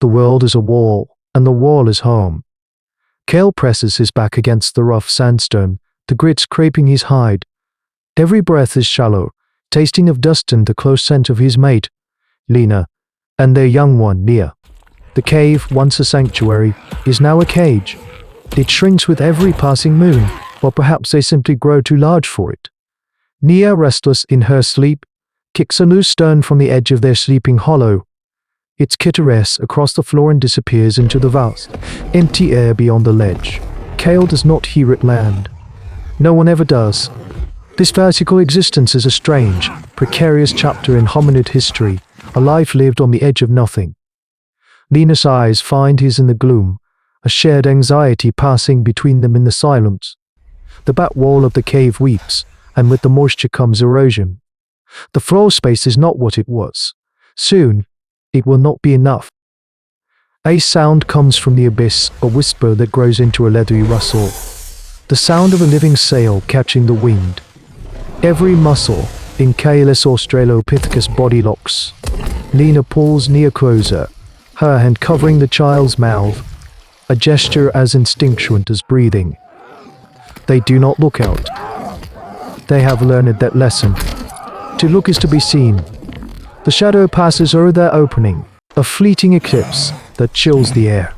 The world is a wall, and the wall is home. Cale presses his back against the rough sandstone, the grit scraping his hide. Every breath is shallow, tasting of dust and the close scent of his mate, Lena, and their young one, Nia. The cave, once a sanctuary, is now a cage. It shrinks with every passing moon, or perhaps they simply grow too large for it. Nia, restless in her sleep, kicks a loose stone from the edge of their sleeping hollow. It skitters across the floor and disappears into the vast, empty air beyond the ledge. Cale does not hear it land. No one ever does. This vertical existence is a strange, precarious chapter in hominid history, a life lived on the edge of nothing. Lena's eyes find his in the gloom, a shared anxiety passing between them in the silence. The back wall of the cave weeps, and with the moisture comes erosion. The floor space is not what it was. Soon, it will not be enough. A sound comes from the abyss, a whisper that grows into a leathery rustle. The sound of a living sail catching the wind. Every muscle in Cale's Australopithecus body locks. Lena pulls Nia closer, her hand covering the child's mouth, a gesture as instinctual as breathing. They do not look out. They have learned that lesson. To look is to be seen. The shadow passes over their opening, a fleeting eclipse that chills the air.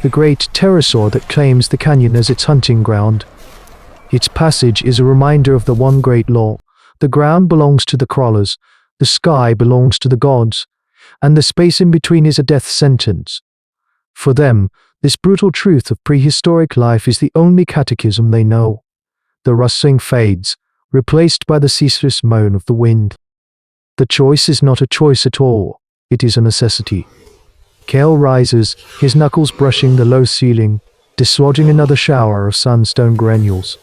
The great pterosaur that claims the canyon as its hunting ground. Its passage is a reminder of the one great law. The ground belongs to the crawlers, the sky belongs to the gods, and the space in between is a death sentence. For them, this brutal truth of prehistoric life is the only catechism they know. The rustling fades, replaced by the ceaseless moan of the wind. The choice is not a choice at all, it is a necessity. Cale rises, his knuckles brushing the low ceiling, dislodging another shower of sandstone granules.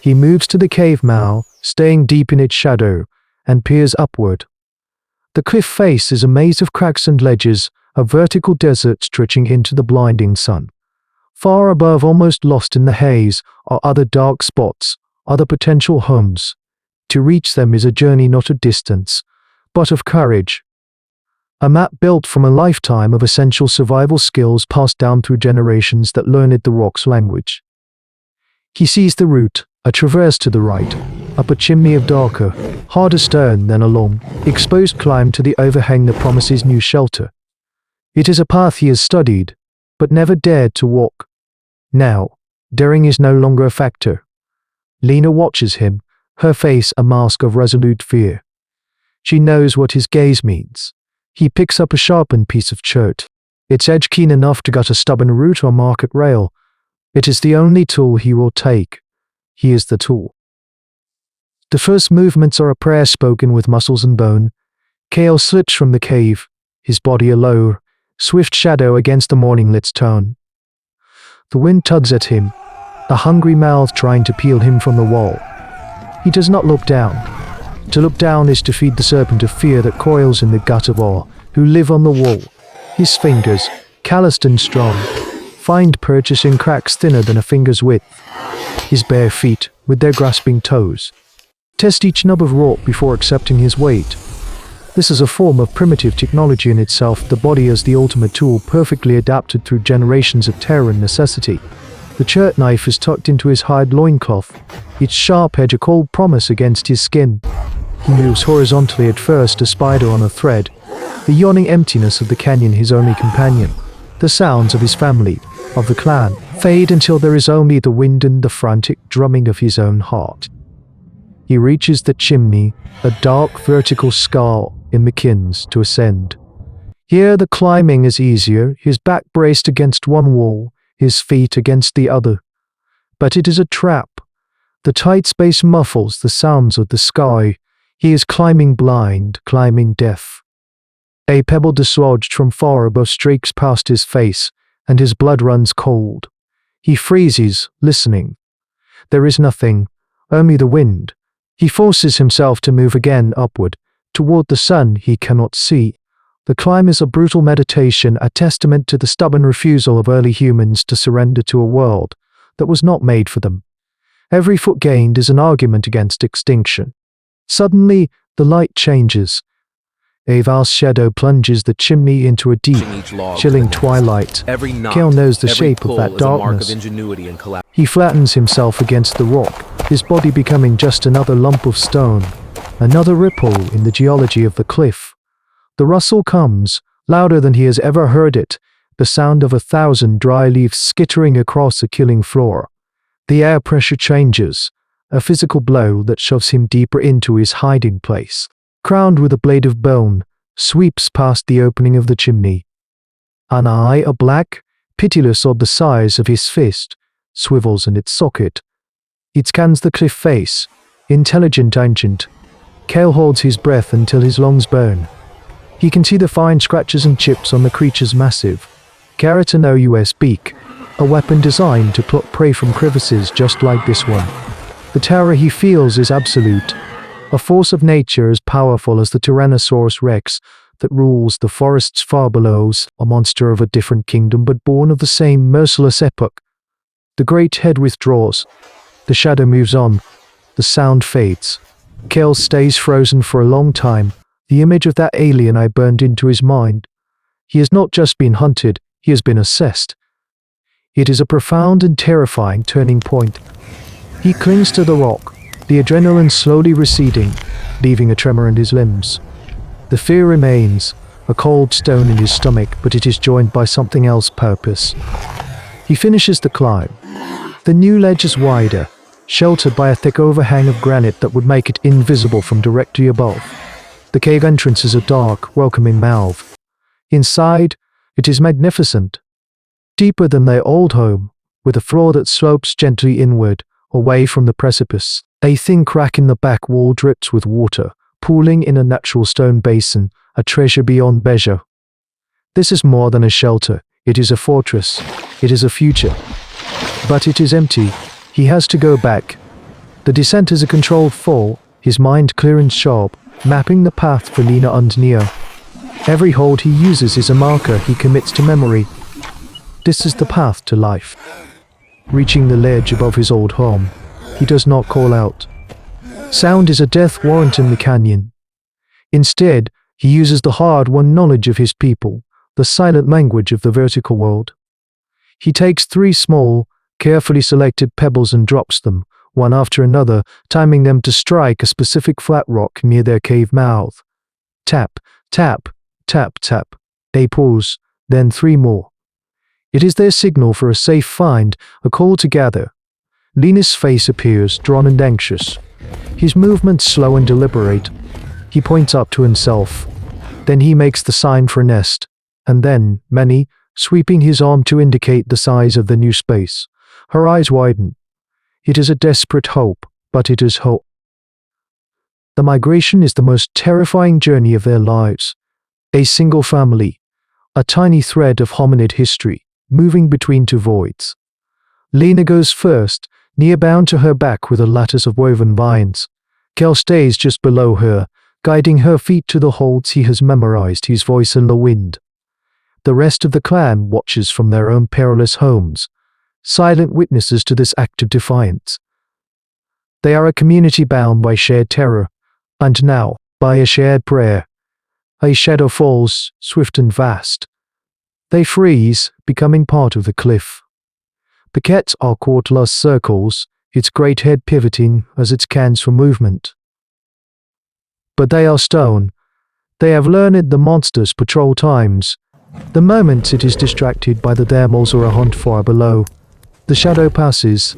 He moves to the cave mouth, staying deep in its shadow, and peers upward. The cliff face is a maze of cracks and ledges, a vertical desert stretching into the blinding sun. Far above, almost lost in the haze, are other dark spots, other potential homes. To reach them is a journey not of distance, but of courage. A map built from a lifetime of essential survival skills passed down through generations that learned the rock's language. He sees the route, a traverse to the right, up a chimney of darker, harder stone than a long, exposed climb to the overhang that promises new shelter. It is a path he has studied, but never dared to walk. Now, daring is no longer a factor. Lena watches him, her face a mask of resolute fear. She knows what his gaze means. He picks up a sharpened piece of chert, its edge keen enough to gut a stubborn root or market rail. It is the only tool he will take. He is the tool. The first movements are a prayer spoken with muscles and bone. Cale slips from the cave, his body a low, swift shadow against the morning-lit tone. The wind tugs at him, a hungry mouth trying to peel him from the wall. He does not look down. To look down is to feed the serpent of fear that coils in the gut of all who live on the wall. His fingers, calloused and strong, find purchase in cracks thinner than a finger's width. His bare feet, with their grasping toes, test each nub of rock before accepting his weight. This is a form of primitive technology in itself, the body as the ultimate tool perfectly adapted through generations of terror and necessity. The chert knife is tucked into his hide loincloth, its sharp edge a cold promise against his skin. He moves horizontally at first, a spider on a thread, the yawning emptiness of the canyon his only companion. The sounds of his family, of the clan, fade until there is only the wind and the frantic drumming of his own heart. He reaches the chimney, a dark vertical scar in McKinn's, to ascend. Here the climbing is easier, his back braced against one wall, his feet against the other. But it is a trap. The tight space muffles the sounds of the sky. He is climbing blind, climbing deaf. A pebble dislodged from far above streaks past his face, and his blood runs cold. He freezes, listening. There is nothing, only the wind. He forces himself to move again upward, toward the sun he cannot see. The climb is a brutal meditation, a testament to the stubborn refusal of early humans to surrender to a world that was not made for them. Every foot gained is an argument against extinction. Suddenly, the light changes. A vast shadow plunges the chimney into a deep, chilling twilight. Kale knows the shape of that darkness. He flattens himself against the rock, his body becoming just another lump of stone, another ripple in the geology of the cliff. The rustle comes, louder than he has ever heard it, the sound of 1,000 dry leaves skittering across a killing floor. The air pressure changes, a physical blow that shoves him deeper into his hiding place. Crowned with a blade of bone, sweeps past the opening of the chimney. An eye, a black, pitiless orb the size of his fist, swivels in its socket. It scans the cliff face, intelligent, ancient. Kale holds his breath until his lungs burn. He can see the fine scratches and chips on the creature's massive, keratin-OUS beak, a weapon designed to pluck prey from crevices just like this one. The terror he feels is absolute, a force of nature as powerful as the Tyrannosaurus Rex that rules the forests far below, a monster of a different kingdom but born of the same merciless epoch. The great head withdraws. The shadow moves on. The sound fades. Kale stays frozen for a long time, the image of that alien eye burned into his mind. He has not just been hunted, he has been assessed. It is a profound and terrifying turning point. He clings to the rock, the adrenaline slowly receding, leaving a tremor in his limbs. The fear remains, a cold stone in his stomach, but it is joined by something else: purpose. He finishes the climb. The new ledge is wider, sheltered by a thick overhang of granite that would make it invisible from directly above. The cave entrance is a dark, welcoming mouth. Inside, it is magnificent. Deeper than their old home, with a floor that slopes gently inward, away from the precipice. A thin crack in the back wall drips with water, pooling in a natural stone basin, a treasure beyond measure. This is more than a shelter. It is a fortress. It is a future. But it is empty. He has to go back. The descent is a controlled fall, his mind clear and sharp, mapping the path for Lena and Nia. Every hold he uses is a marker he commits to memory. This is the path to life. Reaching the ledge above his old home, he does not call out. Sound is a death warrant in the canyon. Instead, he uses the hard-won knowledge of his people, the silent language of the vertical world. He takes 3 small, carefully selected pebbles and drops them, one after another, timing them to strike a specific flat rock near their cave mouth. Tap, tap, tap, tap. They pause, then 3 more. It is their signal for a safe find, a call to gather. Lena's face appears, drawn and anxious. His movements slow and deliberate. He points up to himself. Then he makes the sign for a nest. And then, Manny, sweeping his arm to indicate the size of the new space. Her eyes widen. It is a desperate hope, but it is hope. The migration is the most terrifying journey of their lives. A single family, a tiny thread of hominid history, moving between 2 voids. Lena goes first, Nia bound to her back with a lattice of woven vines. Kel stays just below her, guiding her feet to the holds he has memorized, his voice in the wind. The rest of the clan watches from their own perilous homes, silent witnesses to this act of defiance. They are a community bound by shared terror, and now, by a shared prayer. A shadow falls, swift and vast. They freeze, becoming part of the cliff. The cat's awkward circles, its great head pivoting as it scans for movement. But they are stone. They have learned the monster's patrol times. The moment it is distracted by the thermals or a hunt far below, the shadow passes.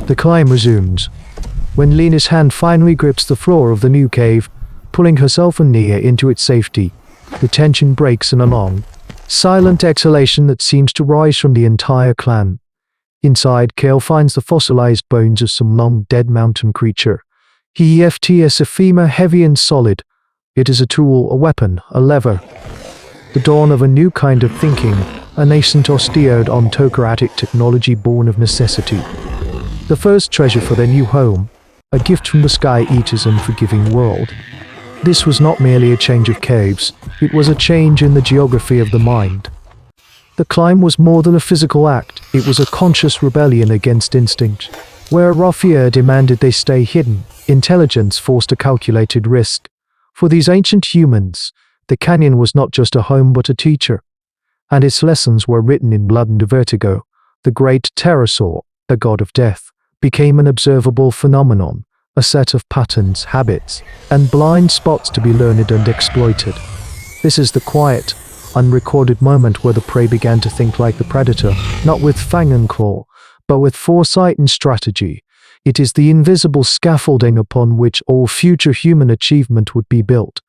The climb resumes. When Lena's hand finally grips the floor of the new cave, pulling herself and Nia into its safety, the tension breaks in a long, silent exhalation that seems to rise from the entire clan. Inside, Kale finds the fossilized bones of some long-dead mountain creature. EFTs a femur heavy and solid. It is a tool, a weapon, a lever. The dawn of a new kind of thinking, a nascent osteodontocratic technology born of necessity. The first treasure for their new home, a gift from the Sky Eater's unforgiving world. This was not merely a change of caves, it was a change in the geography of the mind. The climb was more than a physical act, it was a conscious rebellion against instinct. Where raw fear demanded they stay hidden, intelligence forced a calculated risk. For these ancient humans, The canyon was not just a home but a teacher, and its lessons were written in blood and vertigo. The great pterosaur, the god of death, became an observable phenomenon, a set of patterns, habits, and blind spots to be learned and exploited. This is the quiet, unrecorded moment where the prey began to think like the predator, not with fang and claw, but with foresight and strategy. It is the invisible scaffolding upon which all future human achievement would be built.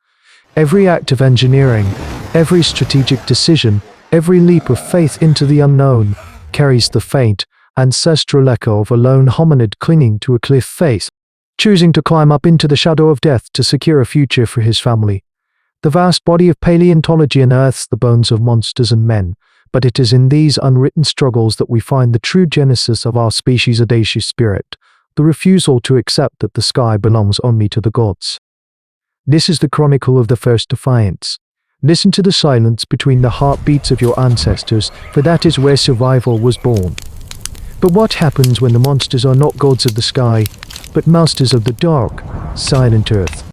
Every act of engineering, every strategic decision, every leap of faith into the unknown carries the faint, ancestral echo of a lone hominid clinging to a cliff face, choosing to climb up into the shadow of death to secure a future for his family. The vast body of paleontology unearths the bones of monsters and men, but it is in these unwritten struggles that we find the true genesis of our species' audacious spirit, the refusal to accept that the sky belongs only to the gods. This is the chronicle of the first defiance. Listen to the silence between the heartbeats of your ancestors, for that is where survival was born. But what happens when the monsters are not gods of the sky, but masters of the dark, silent earth?